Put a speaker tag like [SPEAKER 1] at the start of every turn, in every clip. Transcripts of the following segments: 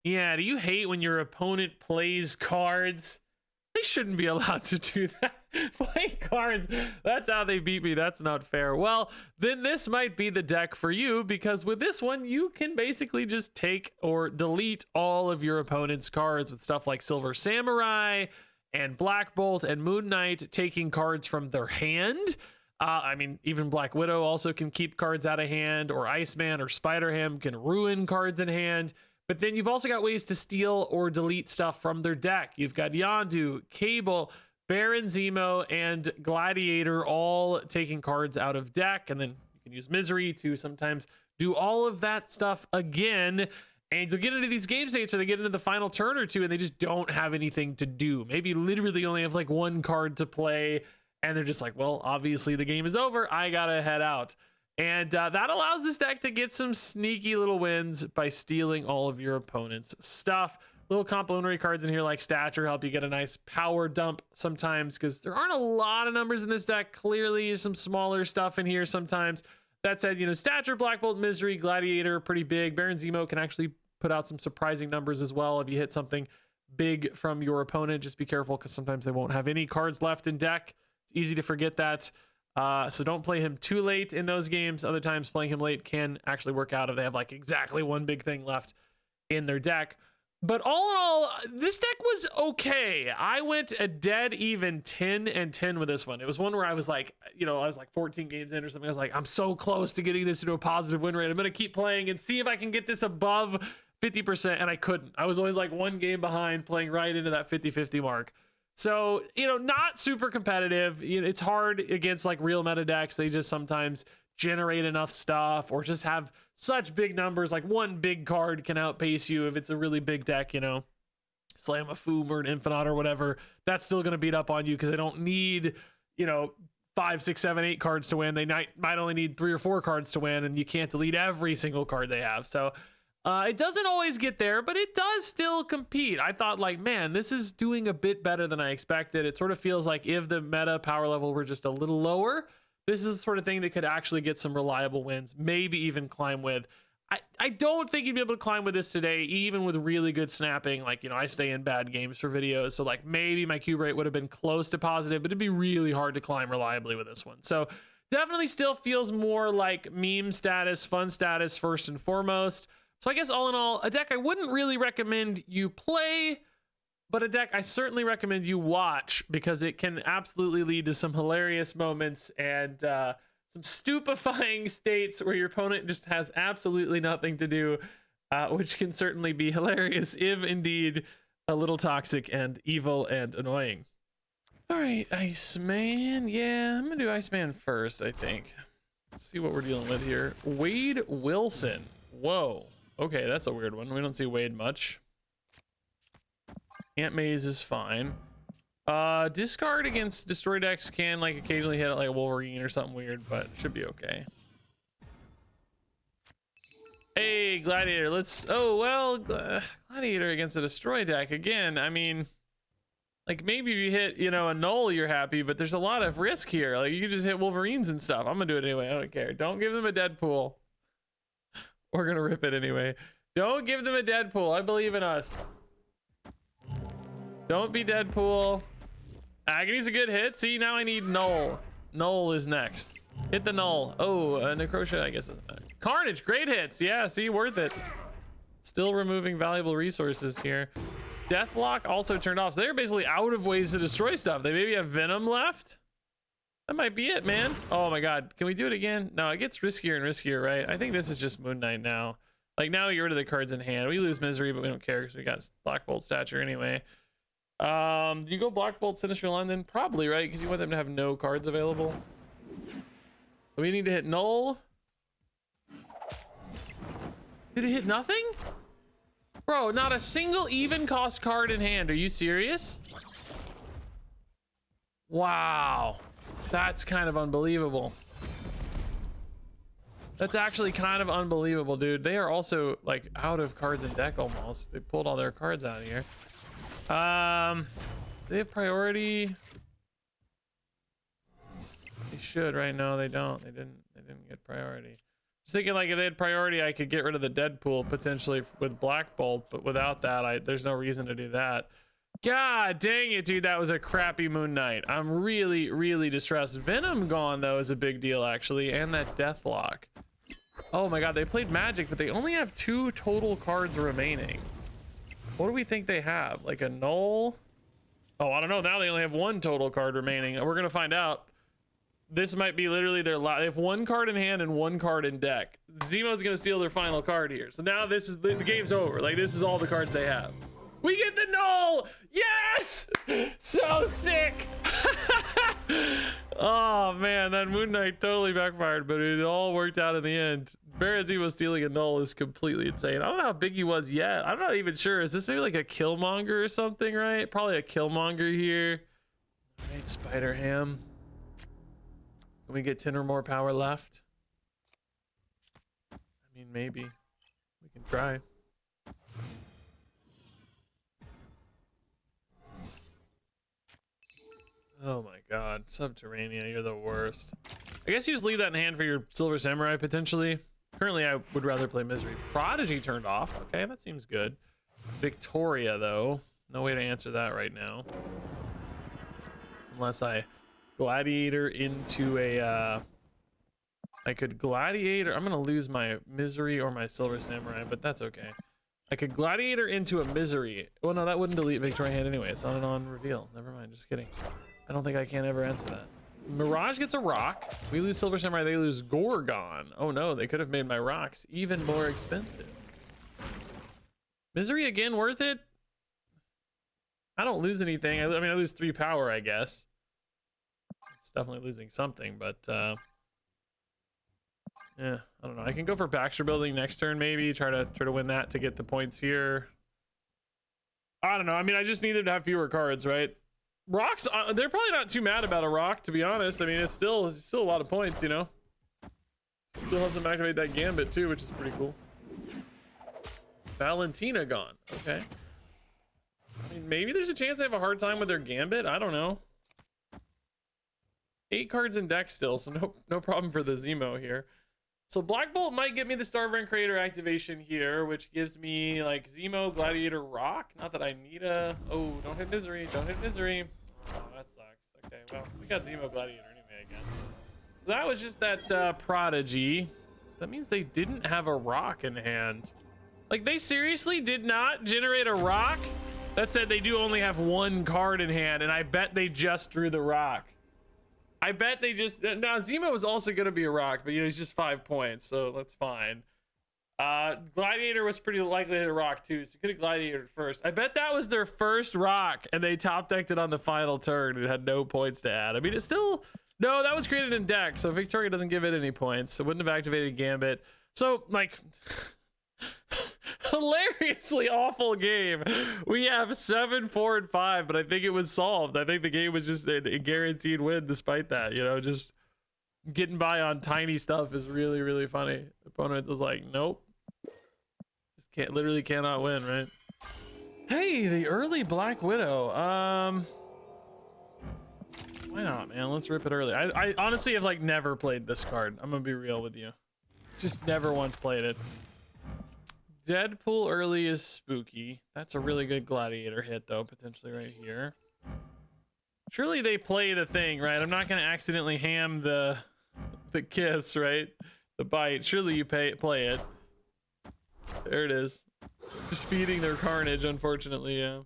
[SPEAKER 1] Yeah, do you hate when your opponent plays cards? They shouldn't be allowed to do that. Play cards. That's how they beat me. That's not fair. Well, then this might be the deck for you, because with this one, you can basically just take or delete all of your opponent's cards with stuff like Silver Samurai and Black Bolt and Moon Knight taking cards from their hand. I mean, even Black Widow also can keep cards out of hand, or Iceman or Spider-Ham can ruin cards in hand. But then you've also got ways to steal or delete stuff from their deck. You've got Yondu, Cable, Baron Zemo, and Gladiator all taking cards out of deck. And then you can use Misery to sometimes do all of that stuff again. And you'll get into these game states where they get into the final turn or two and they just don't have anything to do. Maybe literally only have like one card to play. And they're just like, well, obviously the game is over. I gotta head out. And that allows this deck to get some sneaky little wins by stealing all of your opponent's stuff. Little complimentary cards in here like Stature help you get a nice power dump sometimes, because there aren't a lot of numbers in this deck. Clearly, some smaller stuff in here sometimes. That said, you know, Stature, Black Bolt, Misery, Gladiator, pretty big. Baron Zemo can actually put out some surprising numbers as well if you hit something big from your opponent. Just be careful, because sometimes they won't have any cards left in deck. It's easy to forget that. So don't play him too late in those games. Other times playing him late can actually work out if they have like exactly one big thing left in their deck. But all in all, this deck was okay. I went a dead even 10-10 with this one. It was one where I was like, you know, I was like 14 games in or something. I was like, I'm so close to getting this into a positive win rate. I'm going to keep playing and see if I can get this above 50%. And I couldn't. I was always like one game behind, playing right into that 50-50 mark. So, you know, not super competitive. You know, it's hard against like real meta decks. They just sometimes generate enough stuff or just have such big numbers. Like one big card can outpace you if it's a really big deck, you know, slam a Foom or an Infinite or whatever. That's still going to beat up on you because they don't need, you know, 5, 6, 7, 8 cards to win. They might only need 3 or 4 cards to win, and you can't delete every single card they have. So it doesn't always get there, but it does still compete. I thought like, man, this is doing a bit better than I expected. It sort of feels like if the meta power level were just a little lower, this is the sort of thing that could actually get some reliable wins, maybe even climb with. I don't think you'd be able to climb with this today, even with really good snapping. Like, you know, I stay in bad games for videos, so like maybe my cube rate would have been close to positive, but it'd be really hard to climb reliably with this one. So definitely still feels more like meme status, fun status first and foremost. So I guess all in all, a deck I wouldn't really recommend you play, but a deck I certainly recommend you watch, because it can absolutely lead to some hilarious moments and some stupefying states where your opponent just has absolutely nothing to do, which can certainly be hilarious if indeed a little toxic and evil and annoying. All right, Iceman. Yeah, I'm gonna do Iceman first, I think. Let's see what we're dealing with here. Wade Wilson. Whoa. Okay, that's a weird one. We don't see Wade much. Ant Maze is fine. Discard against destroy decks can like occasionally hit like a Wolverine or something weird, but should be okay. Hey, Gladiator, let's... Oh, well, Gladiator against a destroy deck. Again, I mean, like maybe if you hit, you know, a null, you're happy, but there's a lot of risk here. Like you can just hit Wolverines and stuff. I'm gonna do it anyway. I don't care. Don't give them a Deadpool. We're gonna rip it anyway. Don't give them a Deadpool. I believe in us. Don't be Deadpool. Agony's a good hit. See, now I need Null. Null is next. Hit the Null. Oh, Necrotia, I guess. Carnage, great hits. Yeah, see, worth it. Still removing valuable resources here. Deathlock also turned off. So they're basically out of ways to destroy stuff. They maybe have Venom left. That might be it, man. Oh my god. Can we do it again? No, it gets riskier and riskier, right? I think this is just Moon Knight now. Like now we get rid of the cards in hand. We lose Misery, but we don't care because we got Black Bolt Stature anyway. Do you go Black Bolt Sinister London? Probably, right? Because you want them to have no cards available. So we need to hit Null. Did it hit nothing? Bro, not a single even cost card in hand. Are you serious? Wow. That's kind of unbelievable. That's actually kind of unbelievable, dude. They are also like out of cards in deck almost. They pulled all their cards out of here. They have priority. They should, right? No, they don't. They didn't get priority. was thinking like if they had priority, I could get rid of the Deadpool potentially with Black Bolt, but without that, there's no reason to do that. God dang it, dude, that was a crappy Moon Knight. I'm really, really distressed. Venom gone though is a big deal actually, and that Deathlock. Oh my God, they played Magic, but they only have 2 total cards remaining. What do we think they have? Like a null? Oh, I don't know. Now they only have 1 total card remaining. We're gonna find out. This might be literally their they have 1 card in hand and 1 card in deck. Zemo's gonna steal their final card here. So now this is the game's over. Like this is all the cards they have. We get the null! Yes! So sick! Oh man, that Moon Knight totally backfired, but it all worked out in the end. Baron Zemo stealing a null is completely insane. I don't know how big he was yet. I'm not even sure. Is this maybe like a Killmonger or something, right? Probably a Killmonger here. Right, Spider Ham. Can we get 10 or more power left? I mean, maybe. We can try. Oh my God, Subterranea, you're the worst. I guess you just leave that in hand for your Silver Samurai potentially. Currently, I would rather play Misery. Prodigy turned off. Okay, that seems good. Victoria, though. No way to answer that right now. Unless I Gladiator into a... I could Gladiator... I'm going to lose my Misery or my Silver Samurai, but that's okay. I could Gladiator into a Misery. Well, no, that wouldn't delete Victoria hand anyway. It's not an on reveal. Never mind, just kidding. I don't think I can ever answer that. Mirage gets a rock. We lose Silver Samurai, they lose Gorgon. Oh no, they could have made my rocks even more expensive. Misery again, worth it? I don't lose anything. I mean, I lose 3 power, I guess. It's definitely losing something, but yeah, I don't know. I can go for Baxter Building next turn, maybe try to win that to get the points here. I don't know. I mean, I just needed to have fewer cards, right? Rocks, they're probably not too mad about a rock, to be honest. I mean, it's still a lot of points, you know. Still has them activate that Gambit too, which is pretty cool. Valentina gone. Okay. I mean, maybe there's a chance they have a hard time with their Gambit. I don't know. 8 cards in deck still, so no problem for the Zemo here. So Black Bolt might get me the Starbrand Creator activation here, which gives me like Zemo, Gladiator, Rock. Not that I need a... Oh, don't hit Misery. Don't hit Misery. Oh, that sucks. Okay, well, we got Zemo, Gladiator anyway, I guess. So that was just that Prodigy. That means they didn't have a Rock in hand. Like, they seriously did not generate a Rock? That said, they do only have 1 card in hand, and I bet they just drew the Rock. I bet they just... Now, Zemo was also going to be a rock, but, you know, he's just 5 points, so that's fine. Gladiator was pretty likely to hit a rock, too, so you could have Gladiator first. I bet that was their first rock, and they top-decked it on the final turn and had no points to add. I mean, it's still... No, that was created in deck, so Victoria doesn't give it any points. It wouldn't have activated Gambit. So, like... Hilariously awful game. We have 7, 4, and 5, but I think it was solved. I think the game was just a guaranteed win despite that, you know. Just getting by on tiny stuff is really, really funny. The opponent was like, nope, just literally cannot win, right? Hey, the early Black Widow. Why not, man? Let's rip it early. I honestly have like never played this card. I'm gonna be real with you, just never once played it. Deadpool early is spooky. That's a really good Gladiator hit, though, potentially right here. Surely they play the thing, right? I'm not going to accidentally ham the kiss, right? The bite. Surely you play it. There it is. Just feeding their carnage, unfortunately, yeah.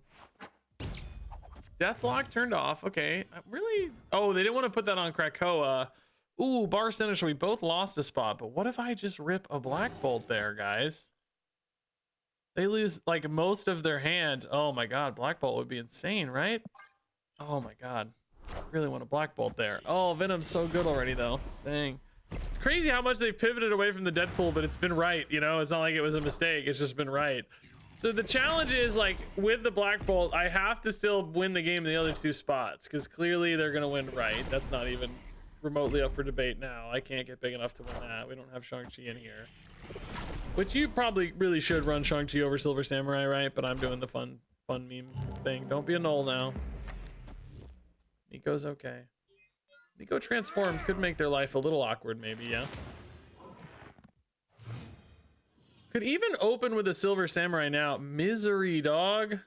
[SPEAKER 1] Deathlock turned off. Okay. Really? Oh, they didn't want to put that on Krakoa. Ooh, Bar Sinister. We both lost a spot, but what if I just rip a Black Bolt there, guys? They lose like most of their hand. Oh my God, Black Bolt would be insane, right? Oh my God, I really want a Black Bolt there. Oh, Venom's so good already though. Dang, it's crazy how much they've pivoted away from the Deadpool, but it's been right. You know, it's not like it was a mistake. It's just been right. So the challenge is like with the Black Bolt, I have to still win the game in the other 2 spots because clearly they're gonna win right. That's not even remotely up for debate now. I can't get big enough to win that. We don't have Shang-Chi in here. Which you probably really should run Shang-Chi over Silver Samurai, right? But I'm doing the fun meme thing. Don't be a null now. Nico's okay. Nico transformed could make their life a little awkward, maybe, yeah? Could even open with a Silver Samurai now. Misery, dog.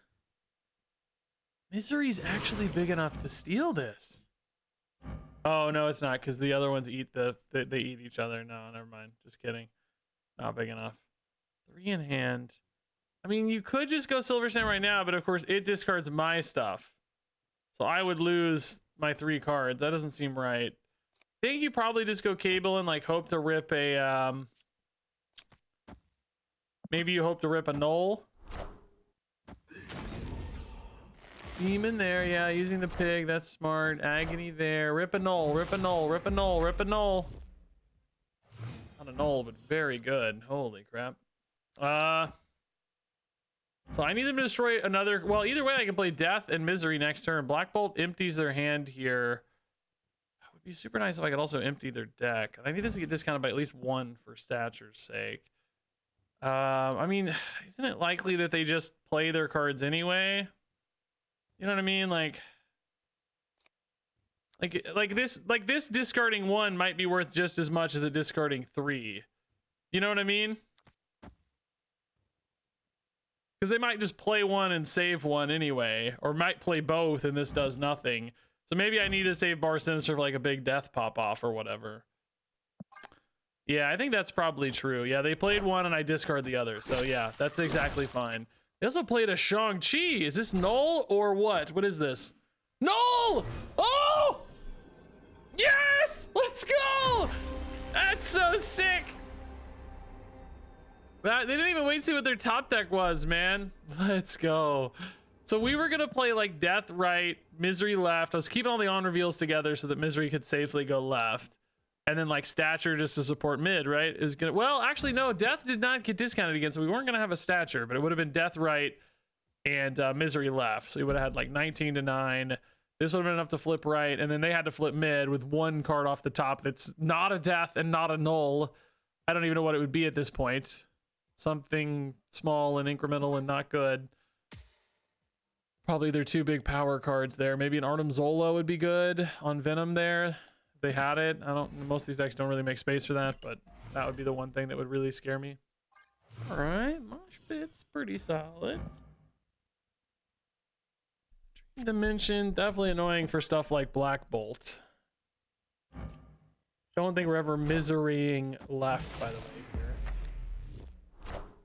[SPEAKER 1] Misery's actually big enough to steal this. Oh, no, it's not, because the other ones eat they eat each other. No, never mind. Just kidding. Not big enough. 3 in hand. I mean, you could just go Silver Samurai now, but of course it discards my stuff. So I would lose my 3 cards. That doesn't seem right. I think you probably just go Cable and like hope to rip a maybe you hope to rip a Null. Demon there, yeah, using the pig, that's smart. Agony there. Rip a Null, rip a Null, rip a Null, rip a Null. Not a Null, but very good. Holy crap. So I need them to destroy another. Well, either way, I can play Death and Misery next turn. Black Bolt empties their hand here. It would be super nice if I could also empty their deck. I need this to get discounted by at least 1 for stature's sake. I mean, isn't it likely that they just play their cards anyway? You know what I mean? Like this discarding 1 might be worth just as much as a discarding 3. You know what I mean? Because they might just play 1 and save 1 anyway, or might play both and this does nothing. So maybe I need to save Bar Sinister for like a big death pop off or whatever. Yeah, I think that's probably true. Yeah, they played 1 and I discard the other. So yeah, that's exactly fine. They also played a Shang-Chi. Is this Null or what? What is this? Null! Oh! Yes! Let's go! That's so sick. They didn't even wait to see what their top deck was, man. Let's go. So we were gonna play like Death right, Misery left. I was keeping all the on reveals together so that Misery could safely go left. And then like Stature just to support mid, right? It was gonna, well, actually no, Death did not get discounted again, so we weren't gonna have a Stature, but it would have been Death right and Misery left. So we would have had like 19 to 9. This would have been enough to flip right, and then they had to flip mid with 1 card off the top that's not a Death and not a Null. I don't even know what it would be at this point. Something small and incremental and not good. Probably their 2 big power cards there. Maybe an Artem Zola would be good on Venom there. If they had it. Most of these decks don't really make space for that, but that would be the one thing that would really scare me. All right, Mosh Pit's pretty solid. Dream Dimension, definitely annoying for stuff like Black Bolt. Don't think we're ever miserying left, by the way.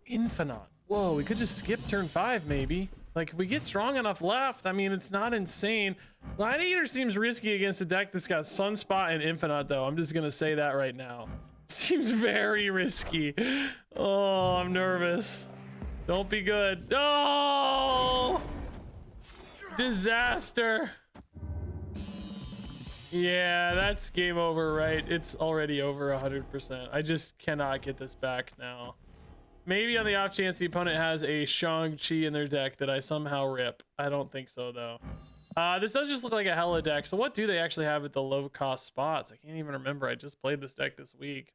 [SPEAKER 1] Infinite. Whoa, we could just skip turn 5 maybe. Like if we get strong enough left, I mean, it's not insane. Gladiator seems risky against a deck that's got Sunspot and Infinite though. I'm just gonna say that right now. Seems very risky. Oh, I'm nervous. Don't be good. Oh! Disaster. Yeah, that's game over, right? It's already over 100%. I just cannot get this back now. Maybe on the off chance the opponent has a Shang-Chi in their deck that I somehow rip. I don't think so, though. This does just look like a hella deck. So what do they actually have at the low-cost spots? I can't even remember. I just played this deck this week.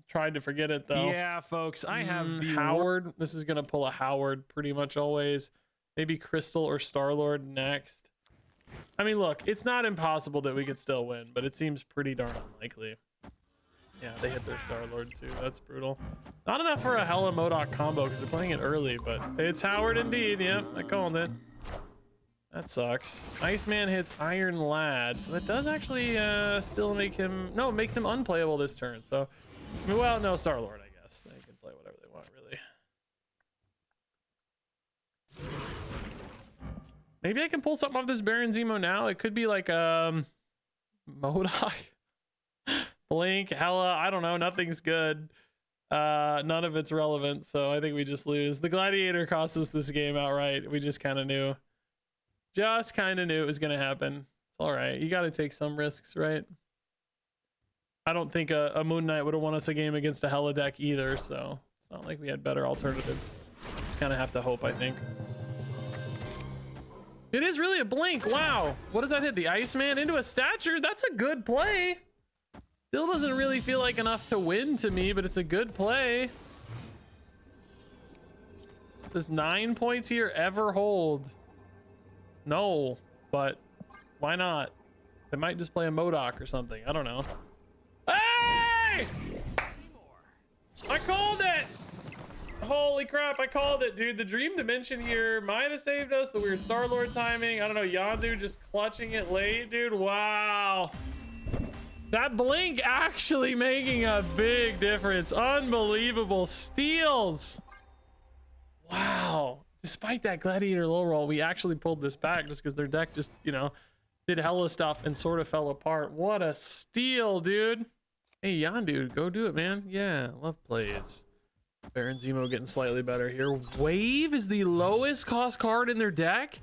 [SPEAKER 1] Tried to forget it, though. Yeah, folks, I have the Howard. This is going to pull a Howard pretty much always. Maybe Crystal or Star-Lord next. I mean, look, it's not impossible that we could still win, but it seems pretty darn unlikely. Yeah, they hit their Star-Lord too. That's brutal. Not enough for a hella MODOK combo because they're playing it early, but it's Howard indeed. Yep, I called it. That sucks. Iceman hits Iron Lad. So that does actually still make him... No, it makes him unplayable this turn. So, I mean, well, no, Star-Lord, I guess. They can play whatever they want, really. Maybe I can pull something off this Baron Zemo now. It could be like MODOK. Blink, hella, I don't know, nothing's good. None of it's relevant, so I think we just lose. The Gladiator cost us this game outright. We just kind of knew. Just kind of knew it was going to happen. It's all right. You got to take some risks, right? I don't think a Moon Knight would have won us a game against a hella deck either, so it's not like we had better alternatives. Just kind of have to hope, I think. It is really a blink. Wow. What does that hit? The Iceman into a Stature? That's a good play. Still doesn't really feel like enough to win to me, but it's a good play. Does 9 points here ever hold? No, but why not? They might just play a MODOK or something. I don't know. Hey! I called it! Holy crap, I called it, dude. The dream dimension here might have saved us. The weird Star-Lord timing. I don't know, Yondu just clutching it late, dude. Wow. That blink actually making a big difference. Unbelievable steals. Wow. Despite that Gladiator low roll, we actually pulled this back just because their deck just, you know, did hella stuff and sort of fell apart. What a steal, dude. Hey, Yondu, go do it, man. Yeah, love plays. Baron Zemo getting slightly better here. Wave is the lowest cost card in their deck?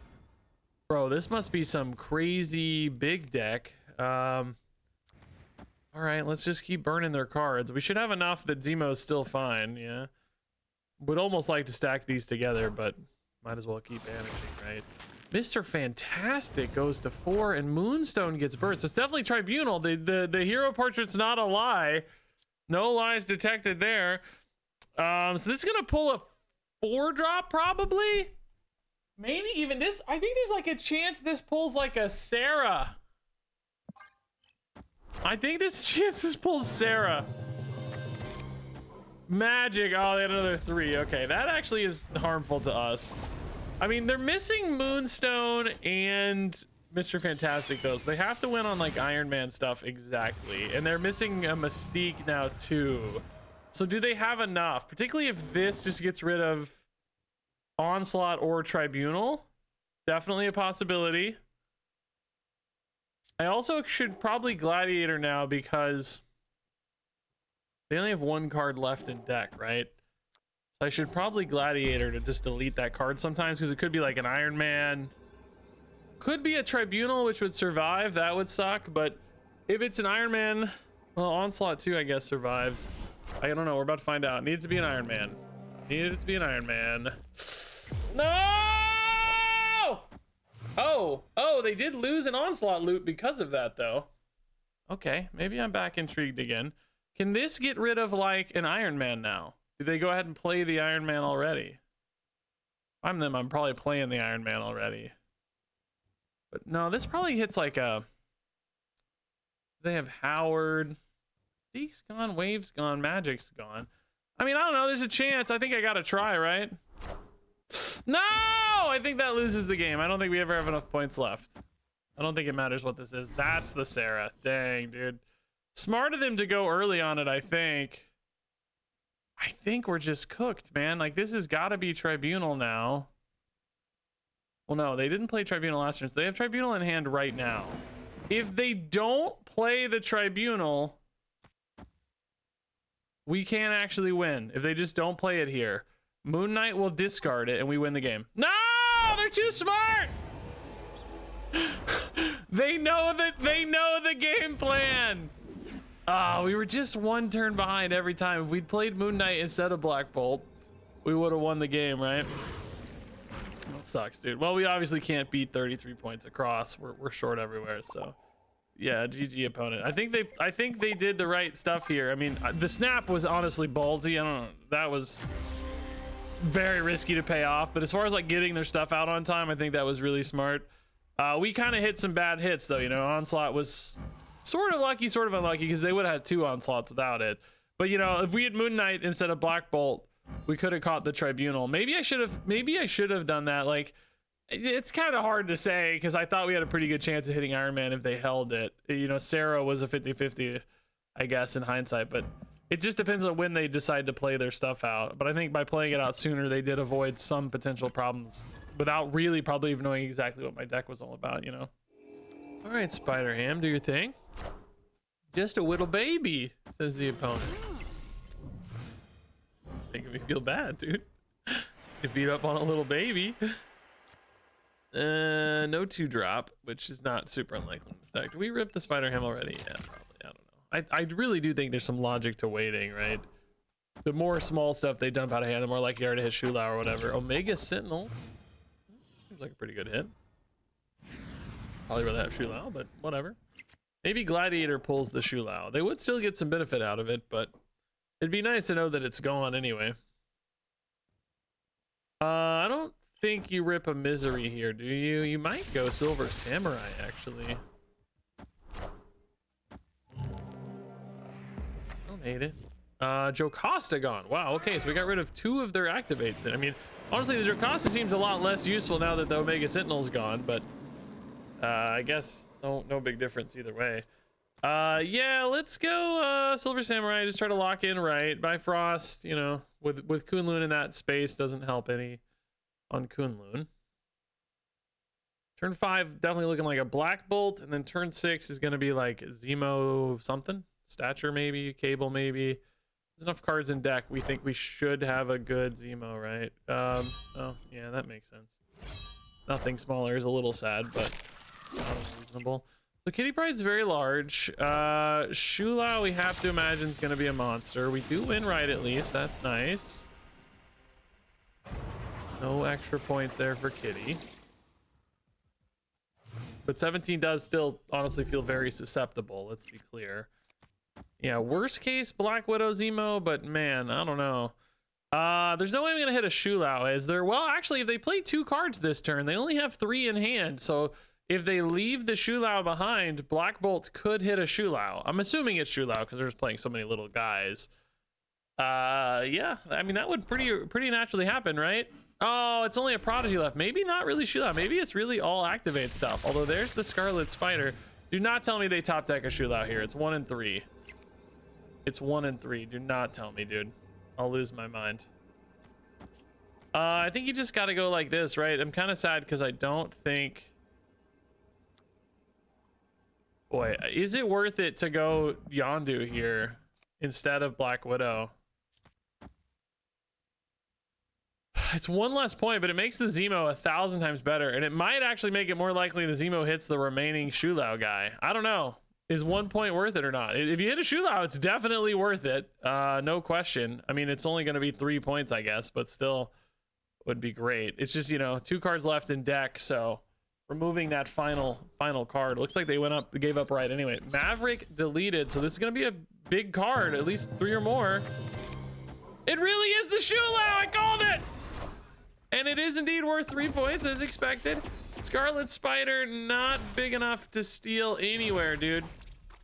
[SPEAKER 1] Bro, this must be some crazy big deck. All right, let's just keep burning their cards. We should have enough that Zemo's still fine, yeah. Would almost like to stack these together, but might as well keep managing, right? Mr. Fantastic goes to 4 and Moonstone gets burned. So it's definitely Tribunal. The hero portrait's not a lie. No lies detected there. So this is gonna pull a 4-drop probably. Maybe even this. I think there's like a chance this pulls like a Sarah. I think this chance this pulls Sarah. Magic. Oh, they had another 3. Okay, that actually is harmful to us. I mean, they're missing Moonstone and Mr. Fantastic though, so they have to win on like Iron Man stuff exactly. And they're missing a Mystique now too. So do they have enough? Particularly if this just gets rid of Onslaught or Tribunal. Definitely a possibility. I also should probably Gladiator now because they only have 1 card left in deck, right? So I should probably Gladiator to just delete that card sometimes because it could be like an Iron Man. Could be a Tribunal, which would survive. That would suck. But if it's an Iron Man, well, Onslaught too, I guess, survives. I don't know. We're about to find out. Needs to be an Iron Man. Needed it to be an Iron Man. No! Oh, they did lose an Onslaught loot because of that, though. Okay, maybe I'm back intrigued again. Can this get rid of, like, an Iron Man now? Do they go ahead and play the Iron Man already? If I'm them, I'm probably playing the Iron Man already. But no, this probably hits like a... They have Howard... Steek's gone, Wave's gone, Magic's gone. I mean, I don't know. There's a chance. I think I gotta try, right? No! I think that loses the game. I don't think we ever have enough points left. I don't think it matters what this is. That's the Sarah. Dang, dude. Smart of them to go early on it, I think. I think we're just cooked, man. Like, this has got to be Tribunal now. Well, no, they didn't play Tribunal last turn, so they have Tribunal in hand right now. If they don't play the Tribunal... We can't actually win if they just don't play it here. Moon Knight will discard it and we win the game. No, they're too smart. They know the game plan. We were just 1 turn behind every time. If we'd played Moon Knight instead of Black Bolt, we would have won the game, right? That sucks, dude. Well, we obviously can't beat 33 points across. We're short everywhere, so. Yeah, GG opponent. I think they did the right stuff here. I mean, the snap was honestly ballsy. I don't know. That was very risky to pay off. But as far as like getting their stuff out on time, I think that was really smart. We kind of hit some bad hits though. You know, Onslaught was sort of lucky, sort of unlucky because they would have had 2 Onslaughts without it. But you know, if we had Moon Knight instead of Black Bolt, we could have caught the Tribunal. Maybe I should have done that. Like, it's kind of hard to say because I thought we had a pretty good chance of hitting Iron Man if they held it. You know, Sarah was a 50-50, I guess, in hindsight, but it just depends on when they decide to play their stuff out. But I think by playing it out sooner, they did avoid some potential problems without really probably even knowing exactly what my deck was all about, you know? All right, Spider-Ham, do your thing. Just a little baby, says the opponent. Making me feel bad, dude. You beat up on a little baby. No 2-drop, which is not super unlikely in this deck. Do we rip the Spider-Ham already? Yeah, probably. I don't know. I really do think there's some logic to waiting, right? The more small stuff they dump out of hand, the more likely you are to hit Shula or whatever. Omega Sentinel. Seems like a pretty good hit. Probably rather have Shulao, but whatever. Maybe Gladiator pulls the Shulao. They would still get some benefit out of it, but it'd be nice to know that it's gone anyway. I don't think you rip a Misery here, do you? You might go Silver Samurai, actually. Don't hate it. Joe Costa gone. Wow, okay, so we got rid of 2 of their activates. I mean, honestly, the Joe Costa seems a lot less useful now that the Omega Sentinel's gone, but I guess no big difference either way. Yeah, let's go Silver Samurai. Just try to lock in right. Bifrost, you know, with Kunlun in that space doesn't help any on Kunlun. Turn 5 definitely looking like a Black Bolt, and then turn 6 is going to be like Zemo something, Stature maybe, Cable maybe. There's enough cards in deck. We think we should have a good Zemo, right? Oh yeah, that makes sense. Nothing smaller is a little sad, but not unreasonable. So Kitty Pride's very large. Shula, we have to imagine is going to be a monster. We do win right at least. That's nice. No extra points there for Kitty. But 17 does still honestly feel very susceptible, let's be clear. Yeah, worst case Black Widow Zemo, but man, I don't know. There's no way I'm gonna hit a Shulao, is there? Well, actually, if they play 2 cards this turn, they only have 3 in hand, so if they leave the Shulao behind, Black Bolt could hit a Shulao. I'm assuming it's Shulao because they're just playing so many little guys. Yeah, I mean, that would pretty naturally happen, right? Oh, it's only a Prodigy left. Maybe not really Shulao. Maybe it's really all activate stuff. Although there's the Scarlet Spider. Do not tell me they top deck a Shulao here. It's 1 and 3. It's 1 and 3. Do not tell me, dude. I'll lose my mind. I think you just got to go like this, right? I'm kind of sad because I don't think... Boy, is it worth it to go Yondu here instead of Black Widow? It's 1 less point, but it makes the Zemo 1,000 times better, and it might actually make it more likely the Zemo hits the remaining Shulao guy. I don't know. Is 1 point worth it or not? If you hit a Shulao, it's definitely worth it. No question. I mean, it's only going to be 3 points, I guess, but still would be great. It's just, you know, 2 cards left in deck, so removing that final card. Looks like they gave up right anyway. Maverick deleted, so this is going to be a big card, at least 3 or more. It really is the Shulao. I called it. And it is indeed worth 3 points as expected. Scarlet Spider, not big enough to steal anywhere, dude.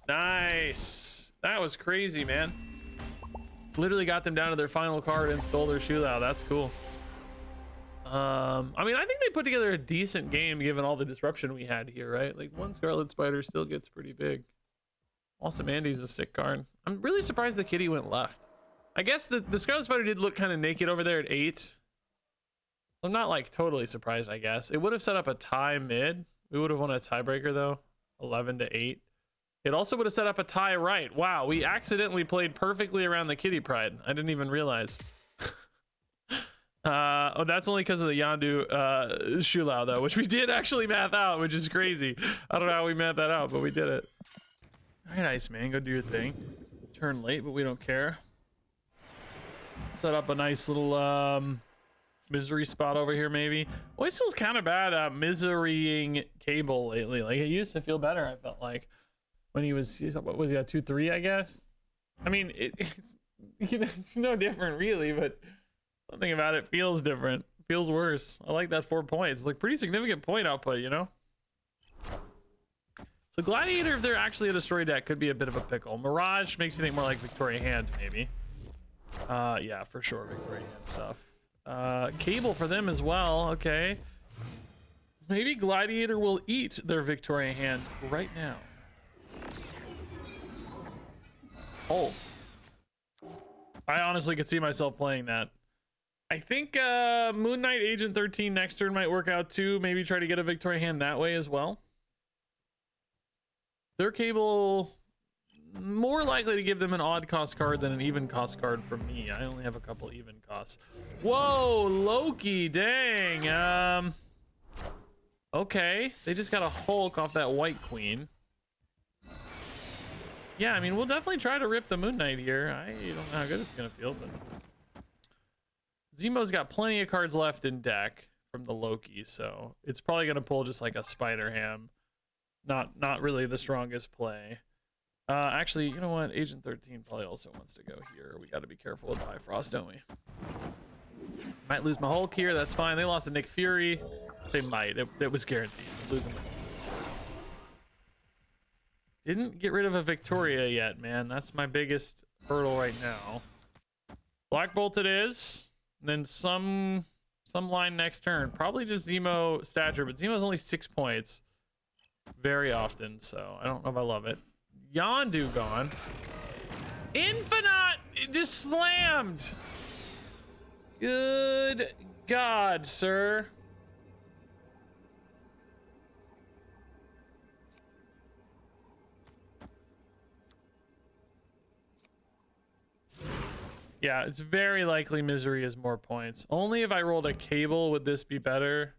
[SPEAKER 1] Nice. That was crazy, man. Literally got them down to their final card and stole their Shulao. That's cool. I mean, I think they put together a decent game given all the disruption we had here, right? Like 1 Scarlet Spider still gets pretty big. Awesome Andy's a sick card. I'm really surprised the Kitty went left. I guess the Scarlet Spider did look kind of naked over there at 8. I'm not like totally surprised, I guess. It would have set up a tie mid. We would have won a tiebreaker though, 11 to 8. It also would have set up a tie right. Wow, we accidentally played perfectly around the Kitty Pride. I didn't even realize. Oh, that's only because of the Yondu Shulao though, which we did actually math out, which is crazy. I don't know how we math that out, but we did it. All right, Iceman, go do your thing. Turn late, but we don't care. Set up a nice little misery spot over here, maybe. Always feels kind of bad miserying Cable lately. Like, it used to feel better, I felt like, when he was, what was he at, 2-3, I guess? I mean, it's, you know, it's no different really, but something about it feels different. Feels worse. I like that 4 points. It's like pretty significant point output, you know? So Gladiator, if they're actually a destroy deck, could be a bit of a pickle. Mirage makes me think more like Victoria Hand, maybe. Yeah, for sure, Victoria Hand stuff. Cable for them as well. Okay, maybe Gladiator will eat their Victoria Hand right now. Oh, I honestly could see myself playing that. I think Moon Knight Agent 13 next turn might work out too. Maybe try to get a Victoria Hand that way as well. Their Cable more likely to give them an odd cost card than an even cost card from me. I only have a couple even costs. Whoa, Loki, dang. Okay, they just got a Hulk off that White Queen. Yeah, I mean, we'll definitely try to rip the Moon Knight here. I don't know how good it's gonna feel, but Zemo's got plenty of cards left in deck from the Loki, so it's probably gonna pull just like a Spider Ham. Not really the strongest play. Actually, you know what? Agent 13 probably also wants to go here. We got to be careful with Bifrost, don't we? Might lose my Hulk here. That's fine. They lost to Nick Fury. They might. It was guaranteed. Losing. Didn't get rid of a Victoria yet, man. That's my biggest hurdle right now. Black Bolt it is. And then some line next turn. Probably just Zemo stature, but Zemo's only 6 points very often, so I don't know if I love it. Yondu gone. Infinite! It just slammed! Good God, sir. Yeah, it's very likely Misery is more points. Only if I rolled a Cable would this be better.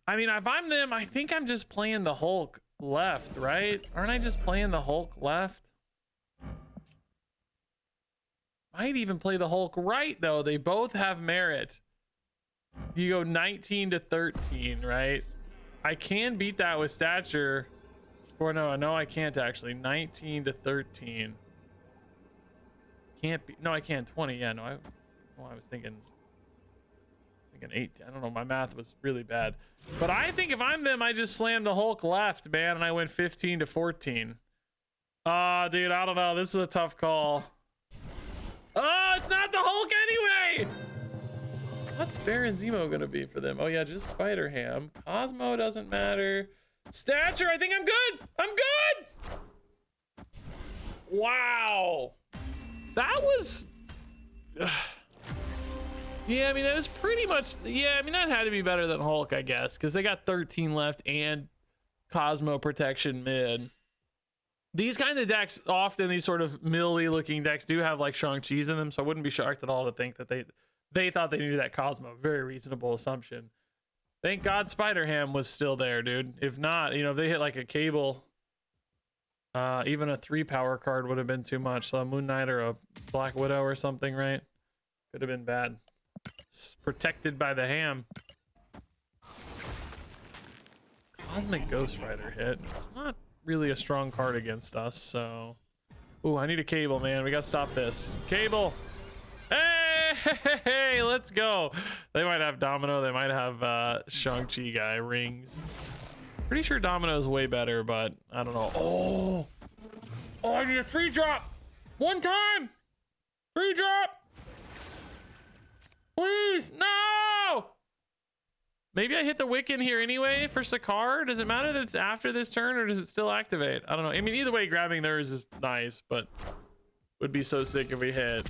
[SPEAKER 1] I mean, if I'm them, I think I'm just playing the Hulk left, right? Aren't I just playing the Hulk left? Might even play the Hulk right, though. They both have merit. You go 19 to 13, right? I can beat that with stature. Or no, I can't actually. 19 to 13. Can't be. No, I can. 20. Yeah, no, I was thinking 8. I don't know. My math was really bad. But I think if I'm them, I just slammed the Hulk left, man, and I went 15 to 14. Dude, I don't know. This is a tough call. Oh, it's not the Hulk anyway! What's Baron Zemo gonna be for them? Oh yeah, just Spider-Ham. Cosmo doesn't matter. Stature, I think I'm good! I'm good! Wow. That was... Yeah, I mean, that was pretty much... Yeah, I mean, that had to be better than Hulk, I guess, because they got 13 left and Cosmo protection mid. These kind of decks, often these sort of milly looking decks do have like Shang-Chi's in them, so I wouldn't be shocked at all to think that they thought they knew that Cosmo. Very reasonable assumption. Thank God Spider-Ham was still there, dude. If not, you know, if they hit like a Cable, even a 3 power card would have been too much. So a Moon Knight or a Black Widow or something, right? Could have been bad. It's protected by the ham. Cosmic Ghost Rider hit. It's not really a strong card against us, so... Ooh, I need a Cable, man. We gotta stop this. Cable! Hey, let's go. They might have Domino. They might have Shang-Chi guy, Rings. Pretty sure Domino is way better, but I don't know. Oh, I need a 3-drop. One time. 3-drop. Please, no. Maybe I hit the Wiccan here anyway for Sakaar. Does it matter that it's after this turn, or does it still activate? I don't know. I mean, either way, grabbing theirs is nice, but would be so sick if we hit.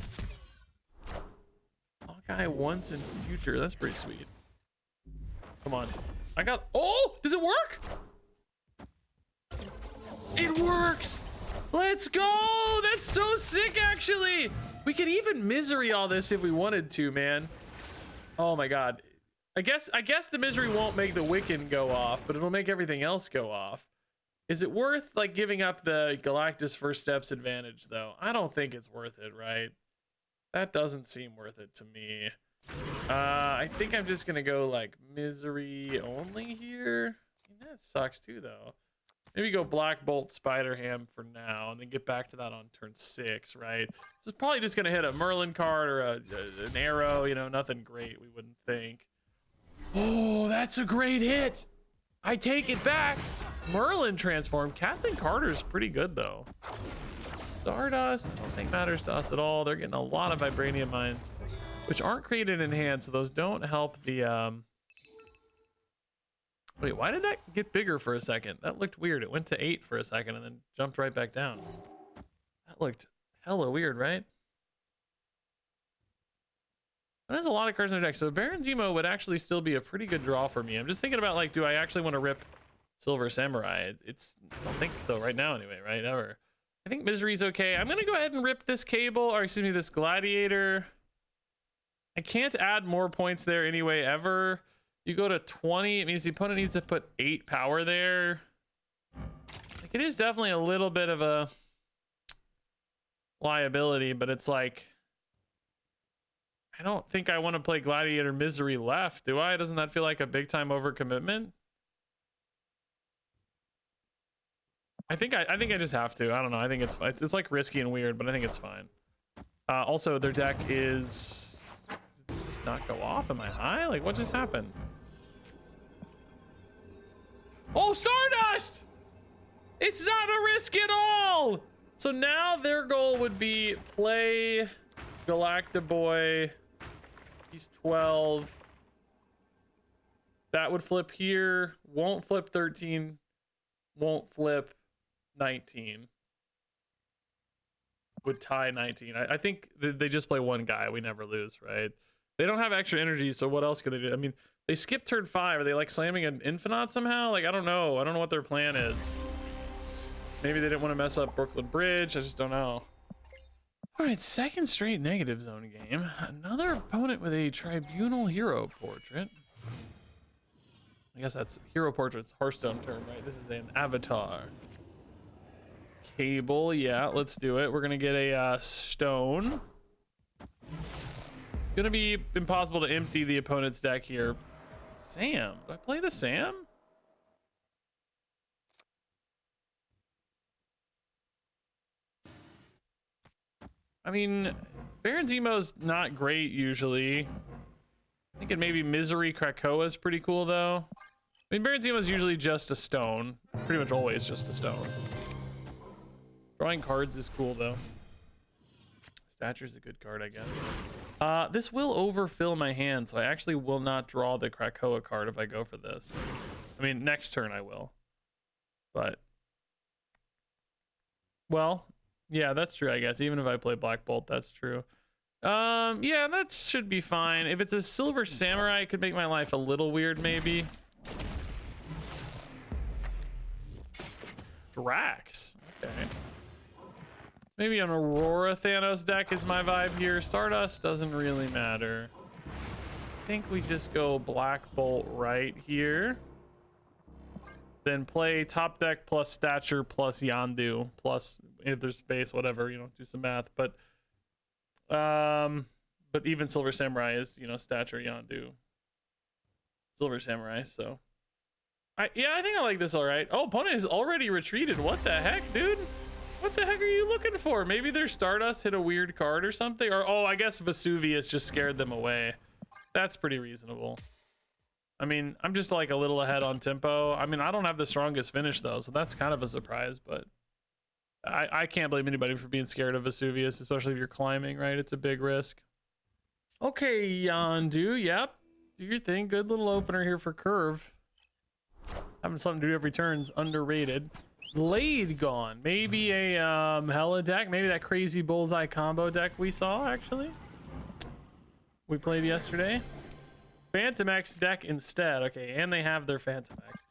[SPEAKER 1] Hawkeye once in future. That's pretty sweet. Come on. I got... Oh! Does it work? It works! Let's go! That's so sick, actually! We could even Misery all this if we wanted to, man. Oh my god. I guess the Misery won't make the Wiccan go off, but it'll make everything else go off. Is it worth, like, giving up the Galactus First Steps advantage, though? I don't think it's worth it, right? That doesn't seem worth it to me. I think I'm just gonna go like Misery only here. I mean, that sucks too, though. Maybe go Black Bolt Spider-Ham for now, and then get back to that on turn 6, right? This is probably just gonna hit a Merlin card or an arrow. You know, nothing great, we wouldn't think. Oh, that's a great hit. I take it back. Merlin transform. Kathleen Carter's pretty good though. Stardust, I don't think matters to us at all. They're getting a lot of Vibranium Mines, which aren't created in hand, so those don't help the... Wait, why did that get bigger for a second? That looked weird. It went to 8 for a second and then jumped right back down. That looked hella weird, right? And there's a lot of cards in their deck, so Baron Zemo would actually still be a pretty good draw for me. I'm just thinking about, like, do I actually want to rip Silver Samurai? I don't think so right now anyway, right? Ever. I think Misery's okay. I'm gonna go ahead and rip this Cable, or excuse me, this Gladiator. I can't add more points there anyway, ever. You go to 20, it means the opponent needs to put 8 power there. Like, it is definitely a little bit of a liability, but it's like, I don't think I want to play Gladiator Misery left, do I? Doesn't that feel like a big time overcommitment? I think I just have to. I don't know. I think it's like risky and weird, but I think it's fine. Also, their deck is... Did it just not go off? Am I high? Like, what just happened? Oh, Stardust! It's not a risk at all! So now their goal would be play Galactaboy. He's 12. That would flip here. Won't flip 13. Won't flip 19. Would tie 19. I think they just play one guy. We never lose, right? They don't have extra energy, so what else could they do? I mean, they skipped turn 5. Are they like slamming an Infinite somehow? Like, I don't know. I don't know what their plan is. Maybe they didn't want to mess up Brooklyn Bridge. I just don't know. All right, second straight negative zone game. Another opponent with a Tribunal Hero Portrait. I guess that's Hero Portrait's Hearthstone term, right? This is an avatar. Cable, yeah, let's do it. We're gonna get a stone. Gonna be impossible to empty the opponent's deck here. Sam, do I play the Sam? I mean, Baron Zemo's not great usually. I think it maybe Misery Krakoa is pretty cool though. I mean, Baron Zemo's usually just a stone. Pretty much always just a stone. Drawing cards is cool though. Stature's a good card, I guess. This will overfill my hand, so I actually will not draw the Krakoa card if I go for this. I mean, next turn I will. But, well, yeah, that's true, I guess. Even if I play Black Bolt, that's true. Yeah, that should be fine. If it's a Silver Samurai, it could make my life a little weird, maybe. Drax. Okay. Maybe an Aurora Thanos deck is my vibe here. Stardust doesn't really matter. I think we just go Black Bolt right here. Then play top deck plus Stature plus Yondu plus if there's space, whatever, you know, do some math. But even Silver Samurai is, you know, Stature, Yondu, Silver Samurai. So I think I like this all right. Oh, opponent has already retreated. What the heck, dude? What the heck are you looking for? Maybe their Stardust hit a weird card or something. Or, oh, I guess Vesuvius just scared them away. That's pretty reasonable. I mean, I'm just like a little ahead on tempo. I mean, I don't have the strongest finish though, so that's kind of a surprise, but I can't blame anybody for being scared of Vesuvius, especially if you're climbing, right? It's a big risk. Okay, Yondu, yep. Do your thing. Good little opener here for Curve. Having something to do every turn's underrated. Blade gone. Maybe a Hella deck. Maybe that crazy bullseye combo deck we saw, actually. We played yesterday. Phantom X deck instead. Okay, and they have their Phantom X.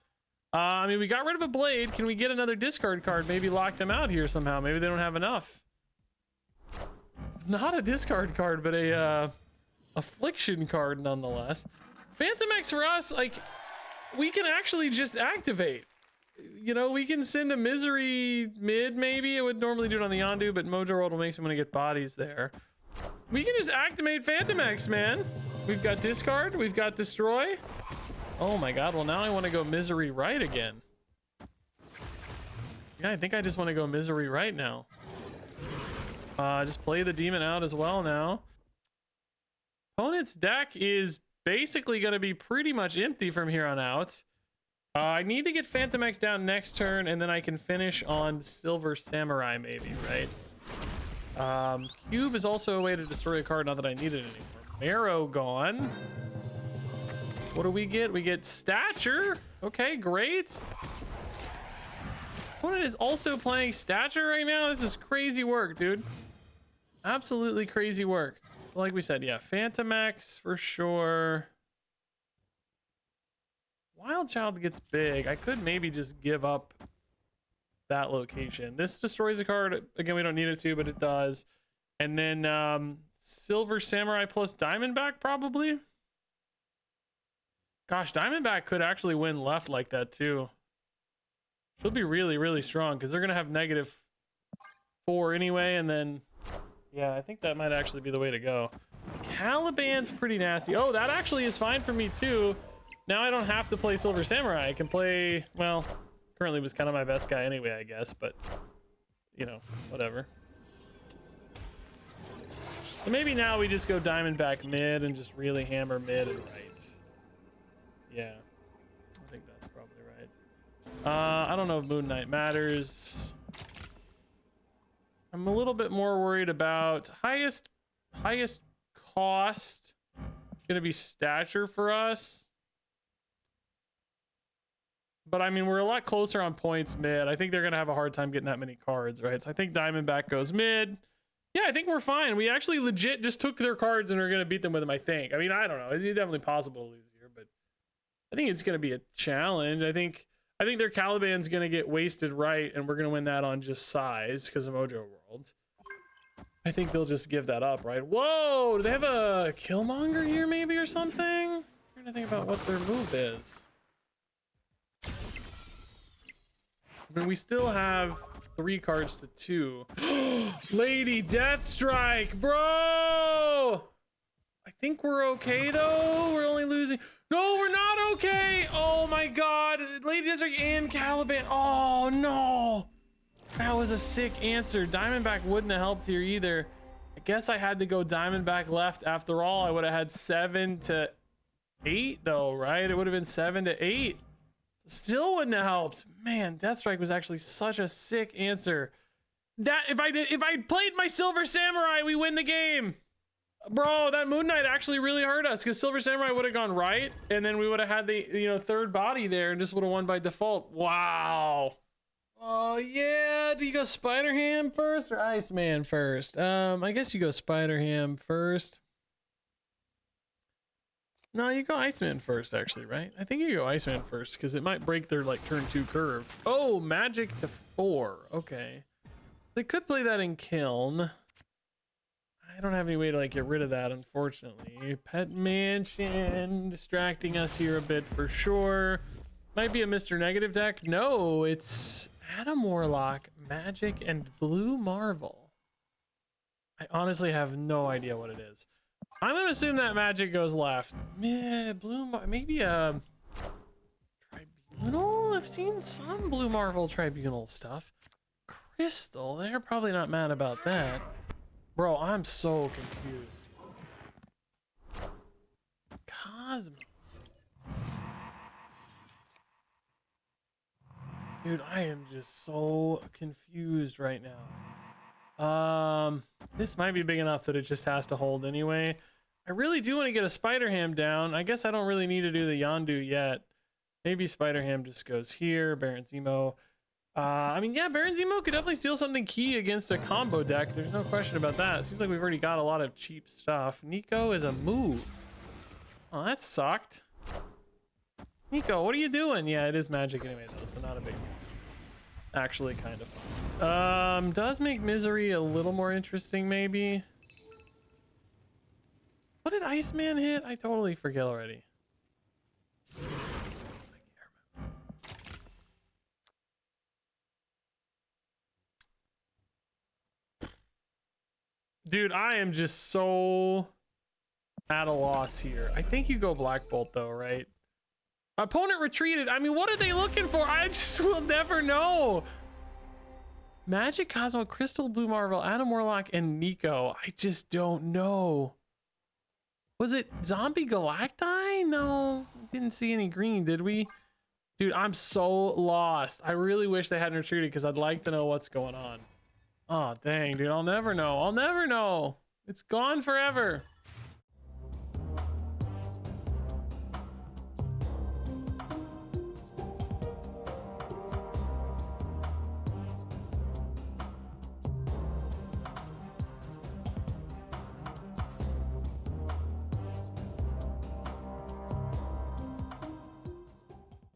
[SPEAKER 1] I mean, we got rid of a Blade. Can we get another discard card? Maybe lock them out here somehow. Maybe they don't have enough. Not a discard card, but a Affliction card nonetheless. Phantom X for us, like, we can actually just activate. You know, we can send a Misery mid, maybe. It would normally do it on the Yondu, but Mojo World will make me want to get bodies there. We can just activate Phantom X, man. We've got discard, we've got destroy. Oh my god, well now I want to go Misery right again. Yeah, I think I just want to go Misery right now. Just play the demon out as well now. Opponent's deck is basically going to be pretty much empty from here on out. I need to get Phantom X down next turn, and then I can finish on Silver Samurai, maybe, right? Cube is also a way to destroy a card, not that I need it anymore. Marrow gone. What do we get? We get Stature. Okay, great. Opponent is also playing Stature right now. This is crazy work, dude. Absolutely crazy work. Like we said, yeah, Phantom X for sure. Wild Child gets big. I could maybe just give up that location. This destroys a card. Again, we don't need it to, but it does. And then Silver Samurai plus Diamondback probably. Gosh, Diamondback could actually win left like that too. She'll be really, really strong because they're going to have -4 anyway. And then, yeah, I think that might actually be the way to go. Caliban's pretty nasty. Oh, that actually is fine for me too. Now I don't have to play Silver Samurai. I can play, well, currently was kind of my best guy anyway, I guess, but, you know, whatever. So maybe now we just go Diamondback mid and just really hammer mid and right. Yeah, I think that's probably right. I don't know if Moon Knight matters. I'm a little bit more worried about highest cost. Gonna be stature for us. But I mean, we're a lot closer on points mid. I think they're gonna have a hard time getting that many cards, right? So I think Diamondback goes mid. Yeah, I think we're fine. We actually legit just took their cards and are gonna beat them with them, I think. I mean, I don't know. It's definitely possible to lose here, but I think it's gonna be a challenge. I think their Caliban's gonna get wasted right, and we're gonna win that on just size because of Mojo World. I think they'll just give that up, right? Whoa, do they have a Killmonger here maybe or something? I'm trying to think about what their move is. I mean, we still have 3 cards to 2. Lady Deathstrike, bro! I think we're okay though. We're only losing. No, we're not okay. Oh my god. Lady Deathstrike and Caliban. Oh no. That was a sick answer. Diamondback wouldn't have helped here either. I guess I had to go Diamondback left after all. I would have had 7 to 8 though, right? It would have been 7 to 8. Still wouldn't have helped. Man, Deathstrike was actually such a sick answer. That if I played my Silver Samurai, we win the game. Bro, that Moon Knight actually really hurt us because Silver Samurai would have gone right, and then we would have had the third body there and just would have won by default. Wow. Oh yeah, do you go Spider-Ham first or Iceman first? I guess you go Spider-Ham first. No, you go Iceman first, actually, right? I think you go Iceman first because it might break their like turn 2 curve. Oh, magic to 4. Okay, they could play that in Kiln. I don't have any way to like get rid of that, unfortunately. Pet Mansion distracting us here a bit for sure. Might be a Mr. Negative deck. No, it's Adam Warlock, Magic, and Blue Marvel. I honestly have no idea what it is. I'm gonna assume that Magic goes left. Yeah, maybe a Tribunal? I've seen some Blue Marvel Tribunal stuff. Crystal, they're probably not mad about that. Bro, I'm so confused. Cosmo. Dude, I am just so confused right now. This might be big enough that it just has to hold anyway. I really do want to get a Spider-Ham down. I guess I don't really need to do the Yondu yet. Maybe Spider-Ham just goes here. Baron Zemo. I mean, yeah, Baron Zemo could definitely steal something key against a combo deck. There's no question about that. Seems like we've already got a lot of cheap stuff. Nico is a move. Oh, that sucked. Nico, what are you doing? Yeah, it is magic anyway, though, so not a big deal. Actually, kind of fun. Does make Misery a little more interesting, maybe. What did Iceman hit? I totally forget already. Dude, I am just so at a loss here. I think you go Black Bolt though, right? Opponent retreated. I mean, what are they looking for? I just will never know. Magic, Cosmo, Crystal, Blue Marvel, Adam Warlock, and Nico. I just don't know. Was it Zombie Galacti? No, didn't see any green, did we? Dude, I'm so lost. I really wish they hadn't retreated because I'd like to know what's going on. Oh, dang, dude. I'll never know. I'll never know. It's gone forever.